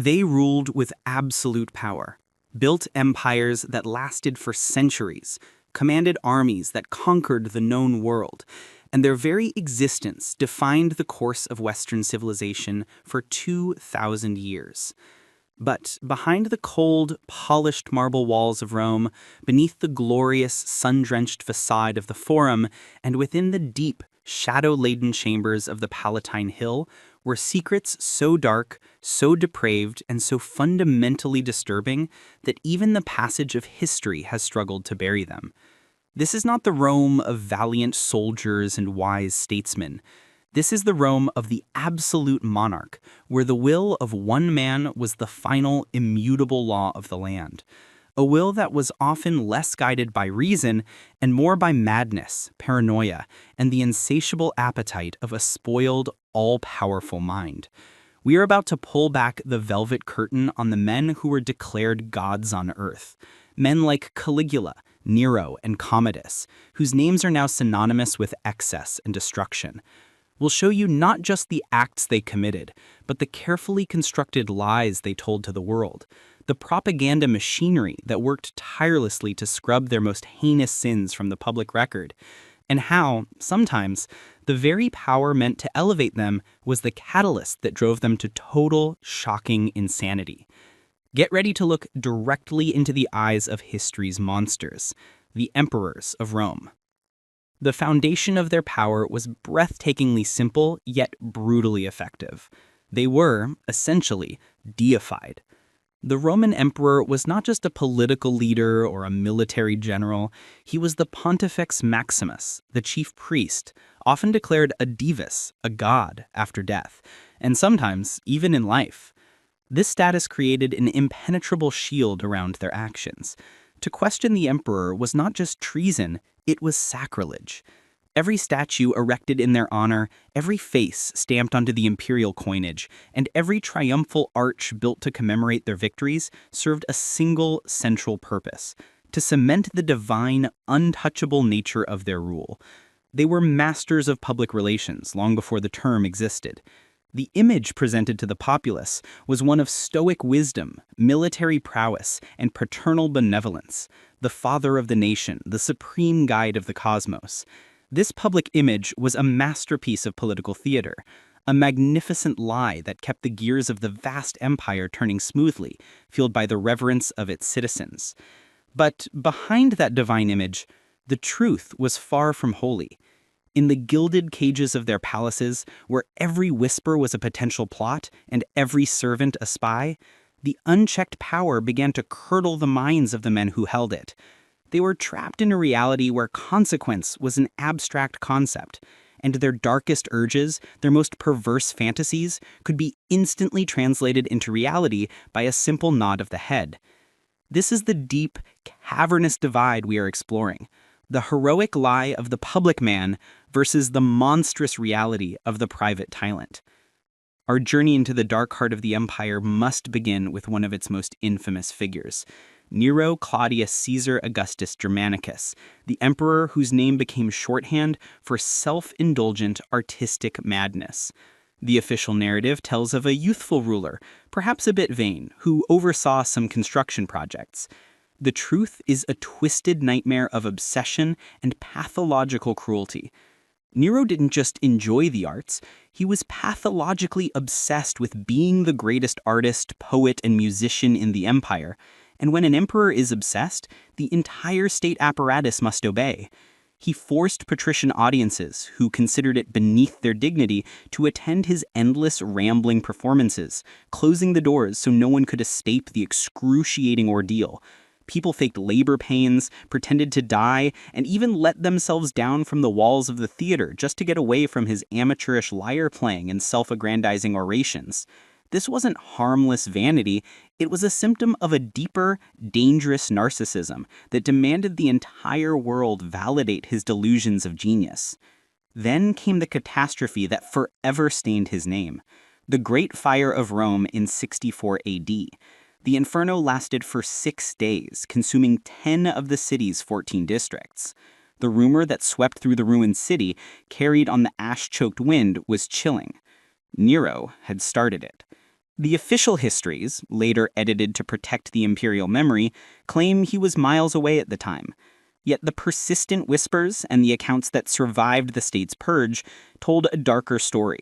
They ruled with absolute power, built empires that lasted for centuries, commanded armies that conquered the known world, and their very existence defined the course of Western civilization for 2,000 years. But behind the cold, polished marble walls of Rome, beneath the glorious, sun-drenched facade of the Forum, and within the deep, shadow-laden chambers of the Palatine Hill, were secrets so dark, so depraved, and so fundamentally disturbing that even the passage of history has struggled to bury them. This is not the Rome of valiant soldiers and wise statesmen. This is the Rome of the absolute monarch, where the will of one man was the final, immutable law of the land. A will that was often less guided by reason and more by madness, paranoia, and the insatiable appetite of a spoiled, all-powerful mind. We are about to pull back the velvet curtain on the men who were declared gods on earth. Men like Caligula, Nero, and Commodus, whose names are now synonymous with excess and destruction. We'll show you not just the acts they committed, but the carefully constructed lies they told to the world, the propaganda machinery that worked tirelessly to scrub their most heinous sins from the public record, and how, sometimes, the very power meant to elevate them was the catalyst that drove them to total, shocking insanity. Get ready to look directly into the eyes of history's monsters, the emperors of Rome. The foundation of their power was breathtakingly simple, yet brutally effective. They were, essentially, deified. The Roman emperor was not just a political leader or a military general. He was the Pontifex Maximus, the chief priest, often declared a divus, a god, after death, and sometimes even in life. This status created an impenetrable shield around their actions. To question the emperor was not just treason, it was sacrilege. Every statue erected in their honor, every face stamped onto the imperial coinage, and every triumphal arch built to commemorate their victories served a single central purpose: to cement the divine, untouchable nature of their rule. They were masters of public relations long before the term existed. The image presented to the populace was one of stoic wisdom, military prowess, and paternal benevolence, the father of the nation, the supreme guide of the cosmos. This public image was a masterpiece of political theater, a magnificent lie that kept the gears of the vast empire turning smoothly, fueled by the reverence of its citizens. But behind that divine image, the truth was far from holy. In the gilded cages of their palaces, where every whisper was a potential plot and every servant a spy, the unchecked power began to curdle the minds of the men who held it. They were trapped in a reality where consequence was an abstract concept, and their darkest urges, their most perverse fantasies, could be instantly translated into reality by a simple nod of the head. This is the deep, cavernous divide we are exploring. The heroic lie of the public man versus the monstrous reality of the private tyrant. Our journey into the dark heart of the empire must begin with one of its most infamous figures, Nero Claudius Caesar Augustus Germanicus, the emperor whose name became shorthand for self-indulgent artistic madness. The official narrative tells of a youthful ruler, perhaps a bit vain, who oversaw some construction projects. The truth is a twisted nightmare of obsession and pathological cruelty. Nero didn't just enjoy the arts, he was pathologically obsessed with being the greatest artist, poet, and musician in the empire. And when an emperor is obsessed, the entire state apparatus must obey. He forced patrician audiences, who considered it beneath their dignity, to attend his endless rambling performances, closing the doors so no one could escape the excruciating ordeal. People faked labor pains, pretended to die, and even let themselves down from the walls of the theater just to get away from his amateurish lyre playing and self-aggrandizing orations. This wasn't harmless vanity, it was a symptom of a deeper, dangerous narcissism that demanded the entire world validate his delusions of genius. Then came the catastrophe that forever stained his name: the Great Fire of Rome in 64 AD. The inferno lasted for 6 days, consuming 10 of the city's 14 districts. The rumor that swept through the ruined city, carried on the ash-choked wind, was chilling. Nero had started it. The official histories, later edited to protect the imperial memory, claim he was miles away at the time. Yet the persistent whispers and the accounts that survived the state's purge told a darker story.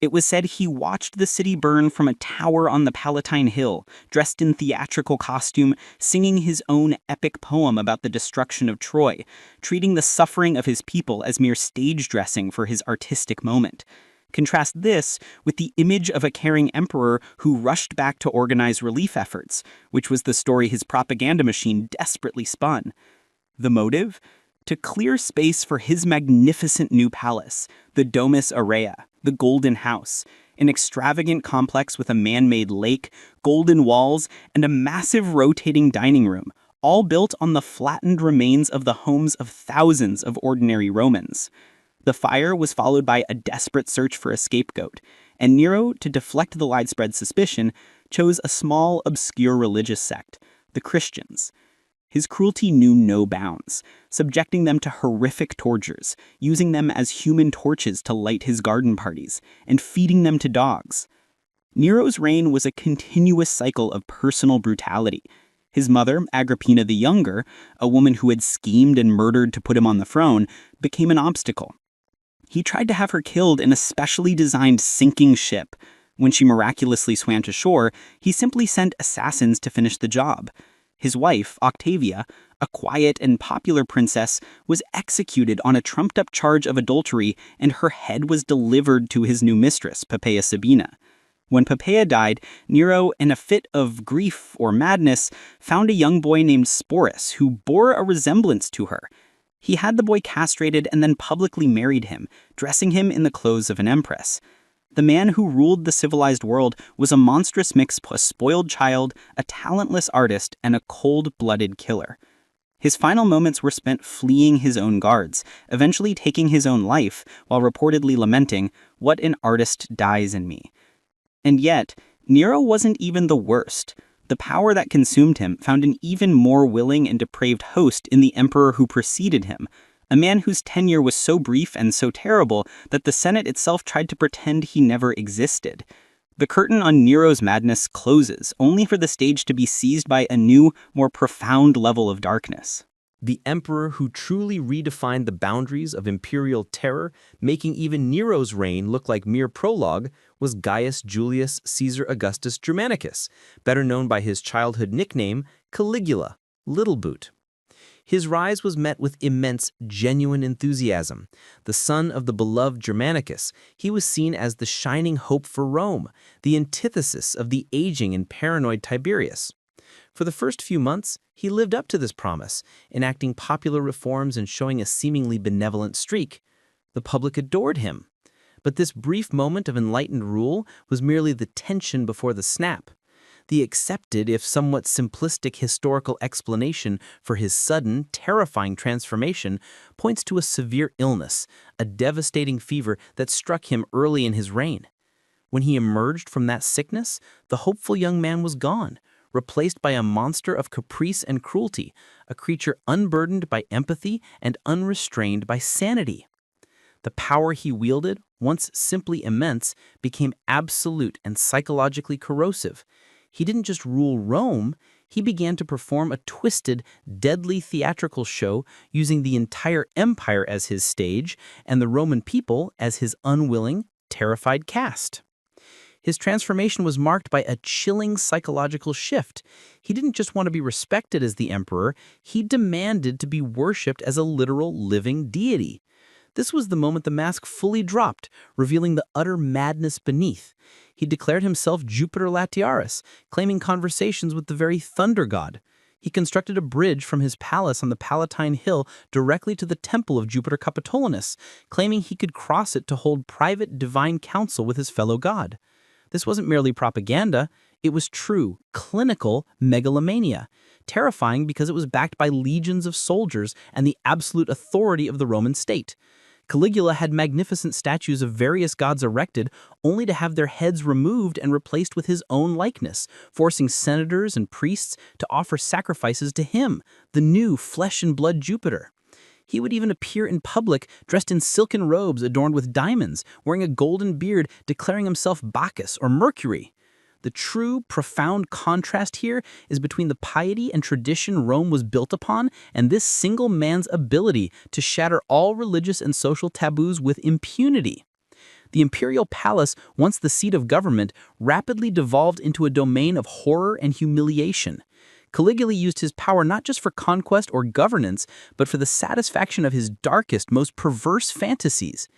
It was said he watched the city burn from a tower on the Palatine Hill, dressed in theatrical costume, singing his own epic poem about the destruction of Troy, treating the suffering of his people as mere stage dressing for his artistic moment. Contrast this with the image of a caring emperor who rushed back to organize relief efforts, which was the story his propaganda machine desperately spun. The motive? To clear space for his magnificent new palace, the Domus Aurea, the Golden House, an extravagant complex with a man-made lake, golden walls, and a massive rotating dining room, all built on the flattened remains of the homes of thousands of ordinary Romans. The fire was followed by a desperate search for a scapegoat, and Nero, to deflect the widespread suspicion, chose a small, obscure religious sect, the Christians. His cruelty knew no bounds, subjecting them to horrific tortures, using them as human torches to light his garden parties, and feeding them to dogs. Nero's reign was a continuous cycle of personal brutality. His mother, Agrippina the Younger, a woman who had schemed and murdered to put him on the throne, became an obstacle. He tried to have her killed in a specially designed sinking ship. When she miraculously swam to shore, he simply sent assassins to finish the job. His wife, Octavia, a quiet and popular princess, was executed on a trumped-up charge of adultery, and her head was delivered to his new mistress, Poppaea Sabina. When Poppaea died, Nero, in a fit of grief or madness, found a young boy named Sporus who bore a resemblance to her. He had the boy castrated and then publicly married him, dressing him in the clothes of an empress. The man who ruled the civilized world was a monstrous mix of a spoiled child, a talentless artist, and a cold-blooded killer. His final moments were spent fleeing his own guards, eventually taking his own life, while reportedly lamenting, "What an artist dies in me." And yet, Nero wasn't even the worst. The power that consumed him found an even more willing and depraved host in the emperor who preceded him, a man whose tenure was so brief and so terrible that the Senate itself tried to pretend he never existed. The curtain on Nero's madness closes, only for the stage to be seized by a new, more profound level of darkness. The emperor who truly redefined the boundaries of imperial terror, making even Nero's reign look like mere prologue, was Gaius Julius Caesar Augustus Germanicus, better known by his childhood nickname Caligula, Little Boot. His rise was met with immense, genuine enthusiasm. The son of the beloved Germanicus, he was seen as the shining hope for Rome, the antithesis of the aging and paranoid Tiberius. For the first few months, he lived up to this promise, enacting popular reforms and showing a seemingly benevolent streak. The public adored him. But this brief moment of enlightened rule was merely the tension before the snap. The accepted, if somewhat simplistic historical explanation for his sudden, terrifying transformation points to a severe illness, a devastating fever that struck him early in his reign. When he emerged from that sickness, the hopeful young man was gone, replaced by a monster of caprice and cruelty, a creature unburdened by empathy and unrestrained by sanity. The power he wielded, once simply immense, became absolute and psychologically corrosive. He didn't just rule Rome, he began to perform a twisted, deadly theatrical show using the entire empire as his stage and the Roman people as his unwilling, terrified cast. His transformation was marked by a chilling psychological shift. He didn't just want to be respected as the emperor, he demanded to be worshipped as a literal living deity. This was the moment the mask fully dropped, revealing the utter madness beneath. He declared himself Jupiter Latiaris, claiming conversations with the very thunder god. He constructed a bridge from his palace on the Palatine Hill directly to the temple of Jupiter Capitolinus, claiming he could cross it to hold private divine council with his fellow god. This wasn't merely propaganda, it was true, clinical megalomania, terrifying because it was backed by legions of soldiers and the absolute authority of the Roman state. Caligula had magnificent statues of various gods erected, only to have their heads removed and replaced with his own likeness, forcing senators and priests to offer sacrifices to him, the new flesh-and-blood Jupiter. He would even appear in public dressed in silken robes adorned with diamonds, wearing a golden beard, declaring himself Bacchus or Mercury. The true, profound contrast here is between the piety and tradition Rome was built upon and this single man's ability to shatter all religious and social taboos with impunity. The imperial palace, once the seat of government, rapidly devolved into a domain of horror and humiliation. Caligula used his power not just for conquest or governance, but for the satisfaction of his darkest, most perverse fantasies.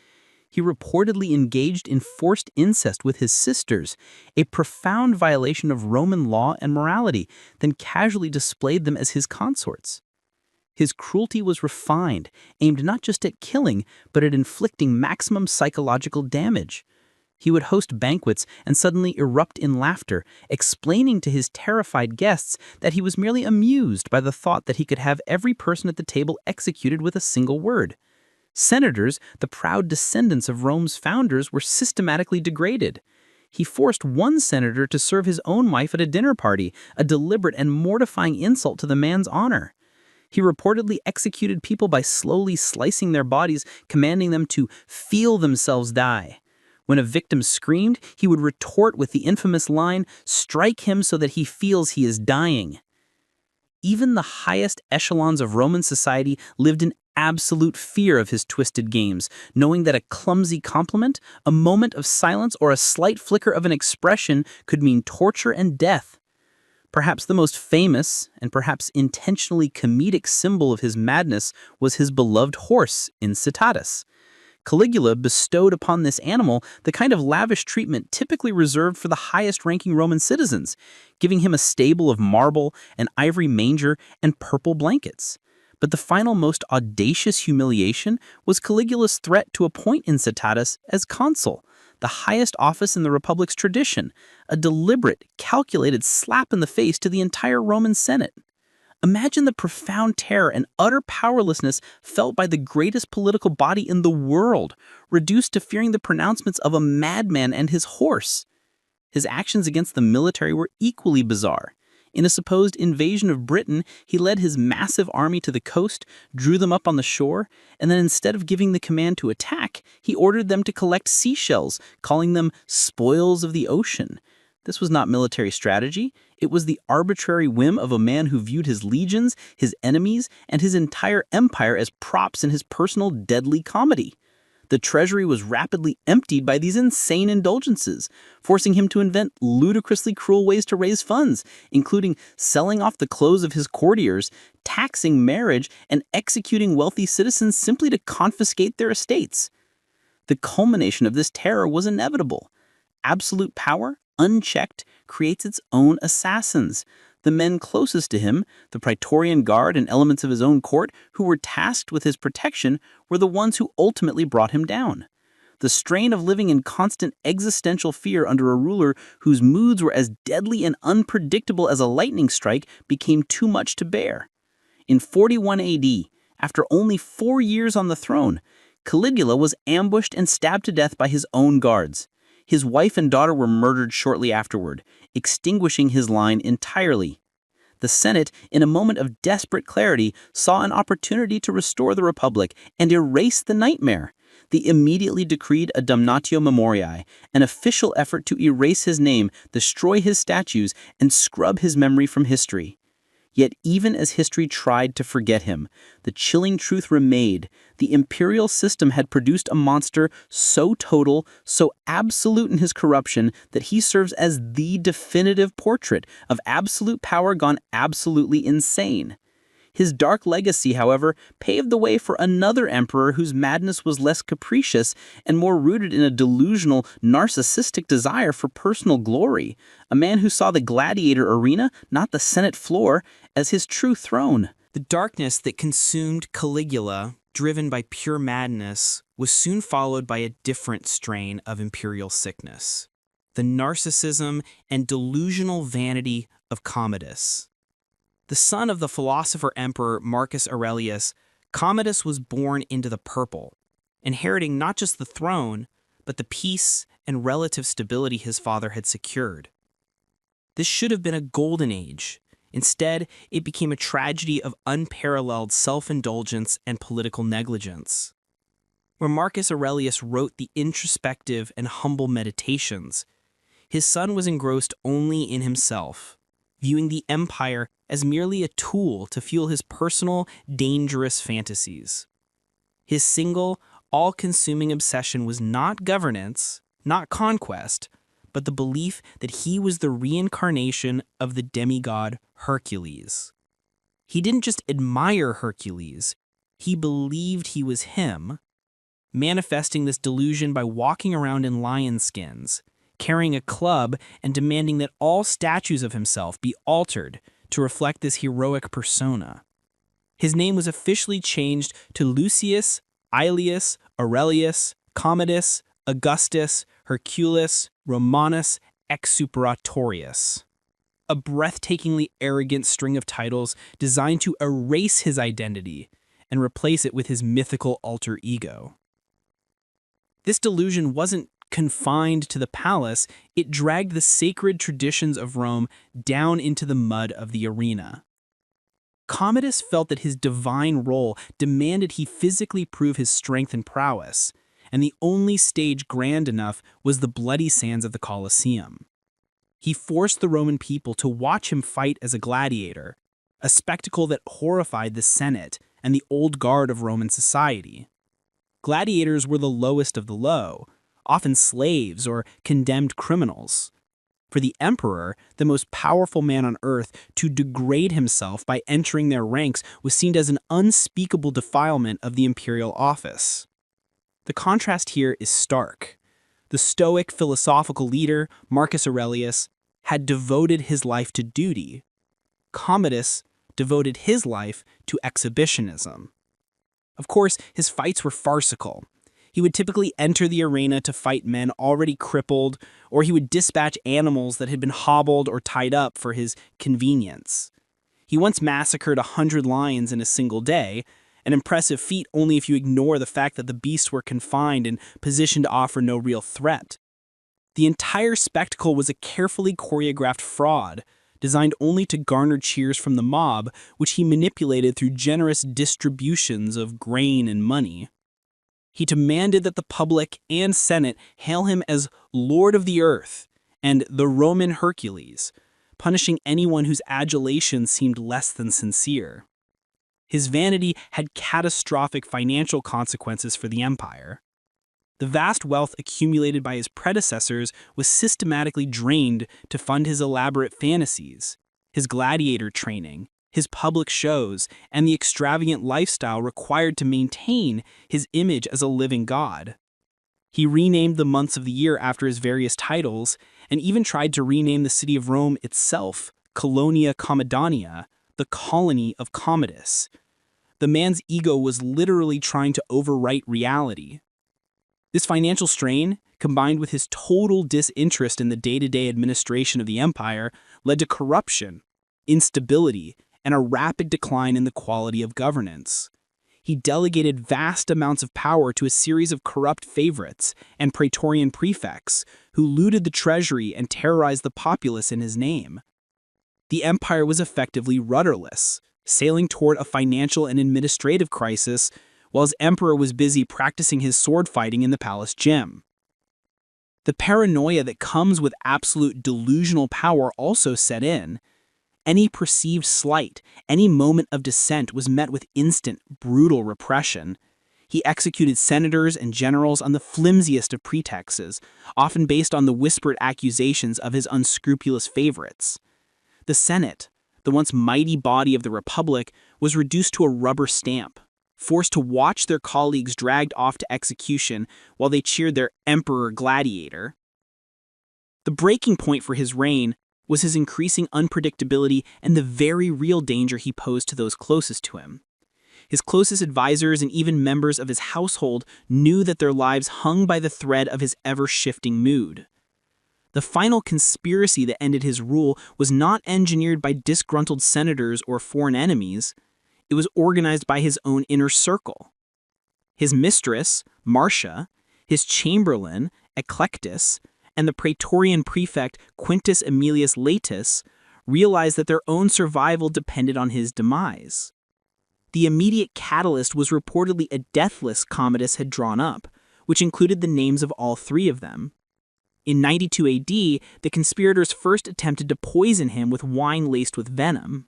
He reportedly engaged in forced incest with his sisters, a profound violation of Roman law and morality, then casually displayed them as his consorts. His cruelty was refined, aimed not just at killing, but at inflicting maximum psychological damage. He would host banquets and suddenly erupt in laughter, explaining to his terrified guests that he was merely amused by the thought that he could have every person at the table executed with a single word. Senators, the proud descendants of Rome's founders, were systematically degraded. He forced one senator to serve his own wife at a dinner party, a deliberate and mortifying insult to the man's honor. He reportedly executed people by slowly slicing their bodies, commanding them to feel themselves die. When a victim screamed, he would retort with the infamous line, "Strike him so that he feels he is dying." Even the highest echelons of Roman society lived in absolute fear of his twisted games, knowing that a clumsy compliment, a moment of silence, or a slight flicker of an expression could mean torture and death. Perhaps the most famous, and perhaps intentionally comedic symbol of his madness was his beloved horse, Incitatus. Caligula bestowed upon this animal the kind of lavish treatment typically reserved for the highest-ranking Roman citizens, giving him a stable of marble, an ivory manger, and purple blankets. But the final most audacious humiliation was Caligula's threat to appoint Incitatus as consul, the highest office in the Republic's tradition, a deliberate, calculated slap in the face to the entire Roman Senate. Imagine the profound terror and utter powerlessness felt by the greatest political body in the world, reduced to fearing the pronouncements of a madman and his horse. His actions against the military were equally bizarre. In a supposed invasion of Britain, he led his massive army to the coast, drew them up on the shore, and then instead of giving the command to attack, he ordered them to collect seashells, calling them spoils of the ocean. This was not military strategy. It was the arbitrary whim of a man who viewed his legions, his enemies, and his entire empire as props in his personal deadly comedy. The treasury was rapidly emptied by these insane indulgences, forcing him to invent ludicrously cruel ways to raise funds, including selling off the clothes of his courtiers, taxing marriage, and executing wealthy citizens simply to confiscate their estates. The culmination of this terror was inevitable. Absolute power, unchecked, creates its own assassins. The men closest to him, the Praetorian Guard and elements of his own court who were tasked with his protection, were the ones who ultimately brought him down. The strain of living in constant existential fear under a ruler whose moods were as deadly and unpredictable as a lightning strike became too much to bear. In 41 AD, after only 4 years on the throne, Caligula was ambushed and stabbed to death by his own guards. His wife and daughter were murdered shortly afterward, extinguishing his line entirely. The Senate, in a moment of desperate clarity, saw an opportunity to restore the Republic and erase the nightmare. They immediately decreed a damnatio memoriae, an official effort to erase his name, destroy his statues, and scrub his memory from history. Yet even as history tried to forget him, the chilling truth remained. The imperial system had produced a monster so total, so absolute in his corruption, that he serves as the definitive portrait of absolute power gone absolutely insane. His dark legacy, however, paved the way for another emperor whose madness was less capricious and more rooted in a delusional, narcissistic desire for personal glory, a man who saw the gladiator arena, not the Senate floor, as his true throne. The darkness that consumed Caligula, driven by pure madness, was soon followed by a different strain of imperial sickness: the narcissism and delusional vanity of Commodus. The son of the philosopher-emperor Marcus Aurelius, Commodus was born into the purple, inheriting not just the throne, but the peace and relative stability his father had secured. This should have been a golden age. Instead, it became a tragedy of unparalleled self-indulgence and political negligence. Where Marcus Aurelius wrote the introspective and humble Meditations, His son was engrossed only in himself, viewing the empire as merely a tool to fuel his personal, dangerous fantasies. His single, all-consuming obsession was not governance, not conquest, but the belief that he was the reincarnation of the demigod Hercules. He didn't just admire Hercules, he believed he was him, manifesting this delusion by walking around in lion skins, carrying a club, and demanding that all statues of himself be altered to reflect this heroic persona. His name was officially changed to Lucius, Aelius, Aurelius, Commodus, Augustus, Hercules, Romanus, Exuperatorius. A breathtakingly arrogant string of titles designed to erase his identity and replace it with his mythical alter ego. This delusion wasn't confined to the palace, it dragged the sacred traditions of Rome down into the mud of the arena. Commodus felt that his divine role demanded he physically prove his strength and prowess, and the only stage grand enough was the bloody sands of the Colosseum. He forced the Roman people to watch him fight as a gladiator, a spectacle that horrified the Senate and the old guard of Roman society. Gladiators were the lowest of the low, often slaves or condemned criminals. For the emperor, the most powerful man on earth, to degrade himself by entering their ranks was seen as an unspeakable defilement of the imperial office. The contrast here is stark. The Stoic philosophical leader, Marcus Aurelius, had devoted his life to duty. Commodus devoted his life to exhibitionism. Of course, his fights were farcical. He would typically enter the arena to fight men already crippled, or he would dispatch animals that had been hobbled or tied up for his convenience. He once massacred 100 lions in a single day, an impressive feat only if you ignore the fact that the beasts were confined and positioned to offer no real threat. The entire spectacle was a carefully choreographed fraud, designed only to garner cheers from the mob, which he manipulated through generous distributions of grain and money. He demanded that the public and Senate hail him as Lord of the Earth and the Roman Hercules, punishing anyone whose adulation seemed less than sincere. His vanity had catastrophic financial consequences for the empire. The vast wealth accumulated by his predecessors was systematically drained to fund his elaborate fantasies, his gladiator training, his public shows, and the extravagant lifestyle required to maintain his image as a living god. He renamed the months of the year after his various titles, and even tried to rename the city of Rome itself, Colonia Commodania, the colony of Commodus. The man's ego was literally trying to overwrite reality. This financial strain, combined with his total disinterest in the day-to-day administration of the empire, led to corruption, instability, and a rapid decline in the quality of governance. He delegated vast amounts of power to a series of corrupt favorites and praetorian prefects who looted the treasury and terrorized the populace in his name. The empire was effectively rudderless, sailing toward a financial and administrative crisis while his emperor was busy practicing his sword fighting in the palace gym. The paranoia that comes with absolute delusional power also set in. Any perceived slight, any moment of dissent was met with instant, brutal repression. He executed senators and generals on the flimsiest of pretexts, often based on the whispered accusations of his unscrupulous favorites. The Senate, the once mighty body of the Republic, was reduced to a rubber stamp, forced to watch their colleagues dragged off to execution while they cheered their emperor gladiator. The breaking point for his reign was his increasing unpredictability and the very real danger he posed to those closest to him. His closest advisors and even members of his household knew that their lives hung by the thread of his ever-shifting mood. The final conspiracy that ended his rule was not engineered by disgruntled senators or foreign enemies. It was organized by his own inner circle. His mistress, Marcia, his chamberlain, Eclectus, and the praetorian prefect Quintus Aemilius Laetus realized that their own survival depended on his demise. The immediate catalyst was reportedly a death list Commodus had drawn up, which included the names of all three of them. In 92 AD, the conspirators first attempted to poison him with wine laced with venom.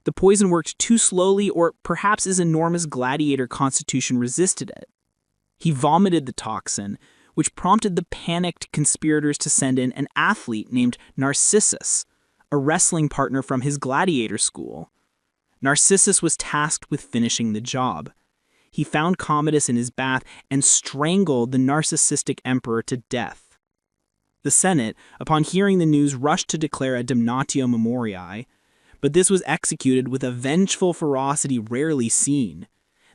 The poison worked too slowly, or perhaps his enormous gladiator constitution resisted it. He vomited the toxin, which prompted the panicked conspirators to send in an athlete named Narcissus, a wrestling partner from his gladiator school. Narcissus was tasked with finishing the job. He found Commodus in his bath and strangled the narcissistic emperor to death. The Senate, upon hearing the news, rushed to declare a damnatio memoriae, but this was executed with a vengeful ferocity rarely seen.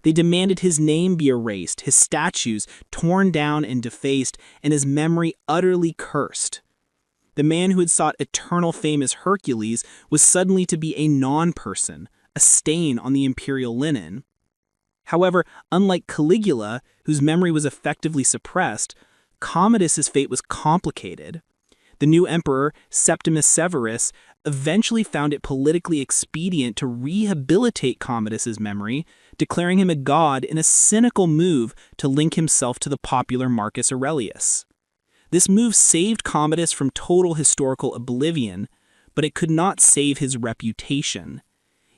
They demanded his name be erased, his statues torn down and defaced, and his memory utterly cursed. The man who had sought eternal fame as Hercules was suddenly to be a non-person, a stain on the imperial linen. However, unlike Caligula, whose memory was effectively suppressed, Commodus's fate was complicated. The new emperor, Septimus Severus, eventually found it politically expedient to rehabilitate Commodus's memory, declaring him a god in a cynical move to link himself to the popular Marcus Aurelius. This move saved Commodus from total historical oblivion, but it could not save his reputation.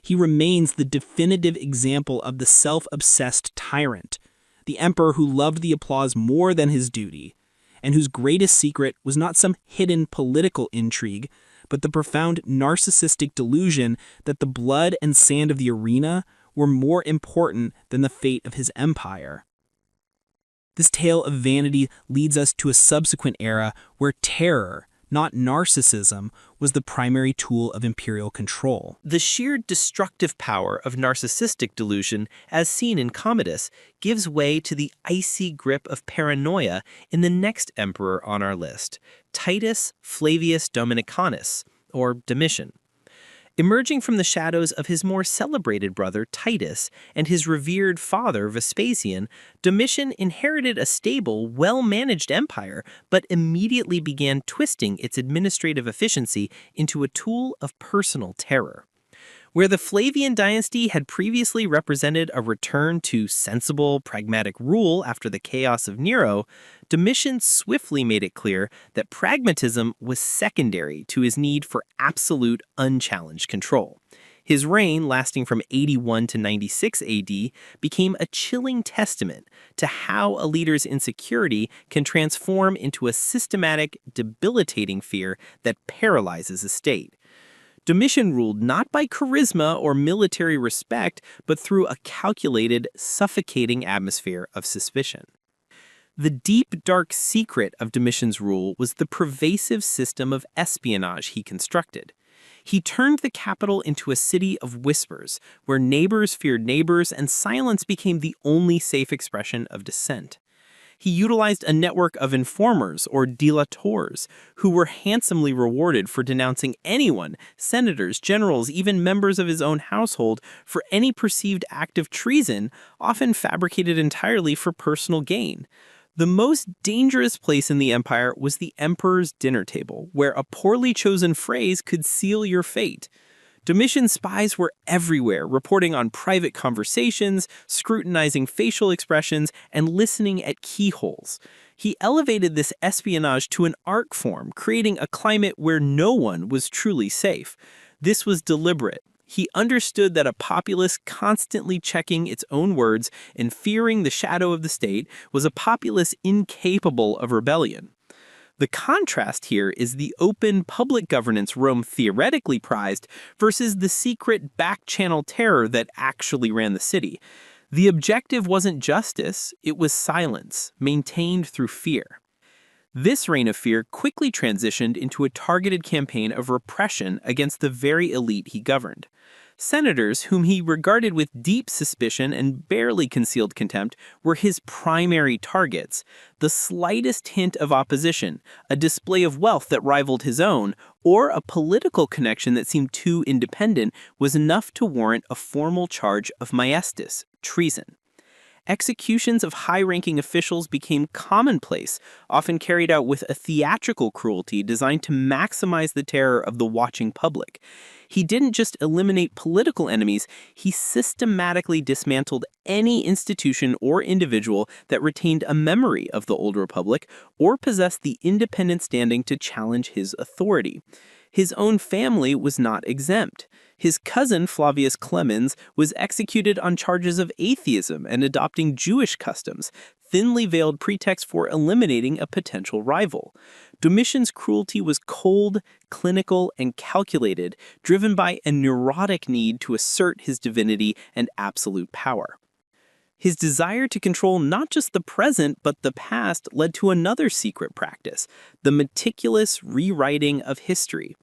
He remains the definitive example of the self-obsessed tyrant, the emperor who loved the applause more than his duty, and whose greatest secret was not some hidden political intrigue, but the profound narcissistic delusion that the blood and sand of the arena were more important than the fate of his empire. This tale of vanity leads us to a subsequent era where terror, not narcissism, was the primary tool of imperial control. The sheer destructive power of narcissistic delusion, as seen in Commodus, gives way to the icy grip of paranoia in the next emperor on our list, Titus Flavius Dominicanus, or Domitian. Emerging from the shadows of his more celebrated brother Titus and his revered father Vespasian, Domitian inherited a stable, well-managed empire, but immediately began twisting its administrative efficiency into a tool of personal terror. Where the Flavian dynasty had previously represented a return to sensible, pragmatic rule after the chaos of Nero, Domitian swiftly made it clear that pragmatism was secondary to his need for absolute, unchallenged control. His reign, lasting from 81 to 96 AD, became a chilling testament to how a leader's insecurity can transform into a systematic, debilitating fear that paralyzes a state. Domitian ruled not by charisma or military respect, but through a calculated, suffocating atmosphere of suspicion. The deep, dark secret of Domitian's rule was the pervasive system of espionage he constructed. He turned the capital into a city of whispers, where neighbors feared neighbors and silence became the only safe expression of dissent. He utilized a network of informers, or delators, who were handsomely rewarded for denouncing anyone, senators, generals, even members of his own household, for any perceived act of treason, often fabricated entirely for personal gain. The most dangerous place in the empire was the emperor's dinner table, where a poorly chosen phrase could seal your fate. Domitian's spies were everywhere, reporting on private conversations, scrutinizing facial expressions, and listening at keyholes. He elevated this espionage to an art form, creating a climate where no one was truly safe. This was deliberate. He understood that a populace constantly checking its own words and fearing the shadow of the state was a populace incapable of rebellion. The contrast here is the open public governance Rome theoretically prized versus the secret back-channel terror that actually ran the city. The objective wasn't justice, it was silence, maintained through fear. This reign of fear quickly transitioned into a targeted campaign of repression against the very elite he governed. Senators, whom he regarded with deep suspicion and barely concealed contempt, were his primary targets. The slightest hint of opposition, a display of wealth that rivaled his own, or a political connection that seemed too independent was enough to warrant a formal charge of maiestas, treason. Executions of high-ranking officials became commonplace, often carried out with a theatrical cruelty designed to maximize the terror of the watching public. He didn't just eliminate political enemies, he systematically dismantled any institution or individual that retained a memory of the old republic or possessed the independent standing to challenge his authority. His own family was not exempt. His cousin Flavius Clemens was executed on charges of atheism and adopting Jewish customs, thinly veiled pretext for eliminating a potential rival. Domitian's cruelty was cold, clinical, and calculated, driven by a neurotic need to assert his divinity and absolute power. His desire to control not just the present but the past led to another secret practice, the meticulous rewriting of history.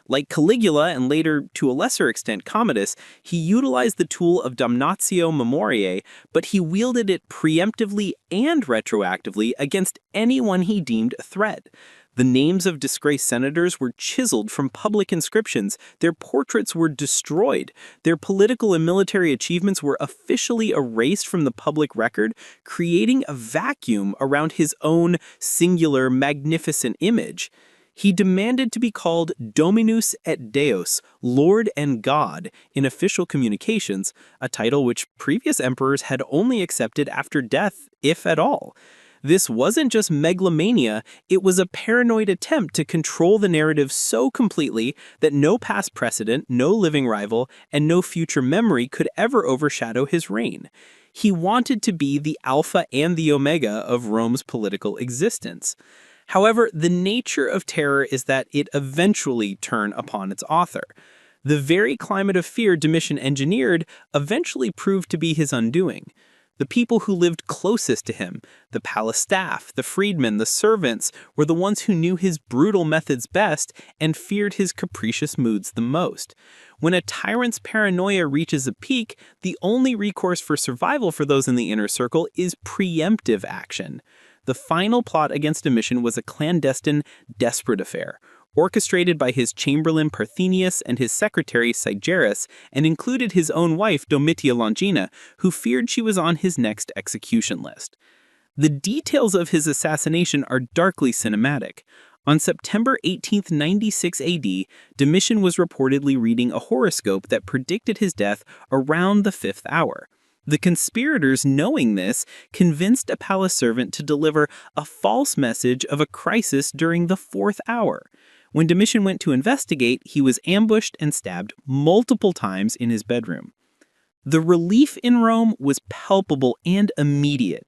Like Caligula and later, to a lesser extent, Commodus, he utilized the tool of damnatio memoriae, but he wielded it preemptively and retroactively against anyone he deemed a threat. The names of disgraced senators were chiseled from public inscriptions, their portraits were destroyed, their political and military achievements were officially erased from the public record, creating a vacuum around his own singular, magnificent image. He demanded to be called Dominus et Deus, Lord and God, in official communications, a title which previous emperors had only accepted after death, if at all. This wasn't just megalomania, it was a paranoid attempt to control the narrative so completely that no past precedent, no living rival, and no future memory could ever overshadow his reign. He wanted to be the alpha and the omega of Rome's political existence. However, the nature of terror is that it eventually turned upon its author. The very climate of fear Domitian engineered eventually proved to be his undoing. The people who lived closest to him, the palace staff, the freedmen, the servants, were the ones who knew his brutal methods best and feared his capricious moods the most. When a tyrant's paranoia reaches a peak, the only recourse for survival for those in the inner circle is preemptive action. The final plot against Domitian was a clandestine, desperate affair, orchestrated by his chamberlain Parthenius and his secretary Sigerus, and included his own wife Domitia Longina, who feared she was on his next execution list. The details of his assassination are darkly cinematic. On September 18, 96 AD, Domitian was reportedly reading a horoscope that predicted his death around the 5th hour. The conspirators, knowing this, convinced a palace servant to deliver a false message of a crisis during the 4th hour. When Domitian went to investigate, he was ambushed and stabbed multiple times in his bedroom. The relief in Rome was palpable and immediate.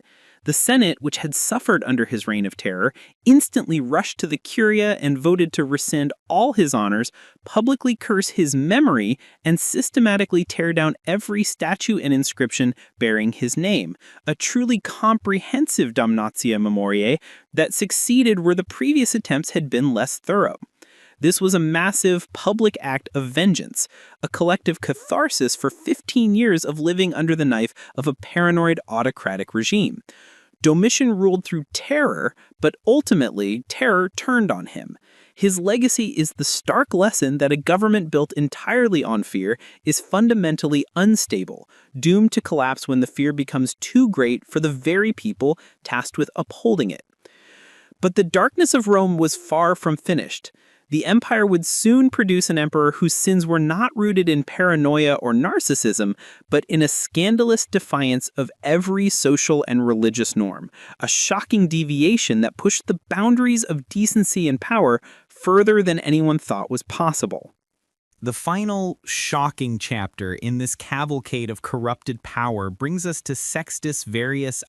The Senate, which had suffered under his reign of terror, instantly rushed to the Curia and voted to rescind all his honors, publicly curse his memory, and systematically tear down every statue and inscription bearing his name, a truly comprehensive damnatio memoriae that succeeded where the previous attempts had been less thorough. This was a massive public act of vengeance, a collective catharsis for 15 years of living under the knife of a paranoid autocratic regime. Domitian ruled through terror, but ultimately terror turned on him. His legacy is the stark lesson that a government built entirely on fear is fundamentally unstable, doomed to collapse when the fear becomes too great for the very people tasked with upholding it. But the darkness of Rome was far from finished. The empire would soon produce an emperor whose sins were not rooted in paranoia or narcissism, but in a scandalous defiance of every social and religious norm, a shocking deviation that pushed the boundaries of decency and power further than anyone thought was possible. The final shocking chapter in this cavalcade of corrupted power brings us to Sextus Varius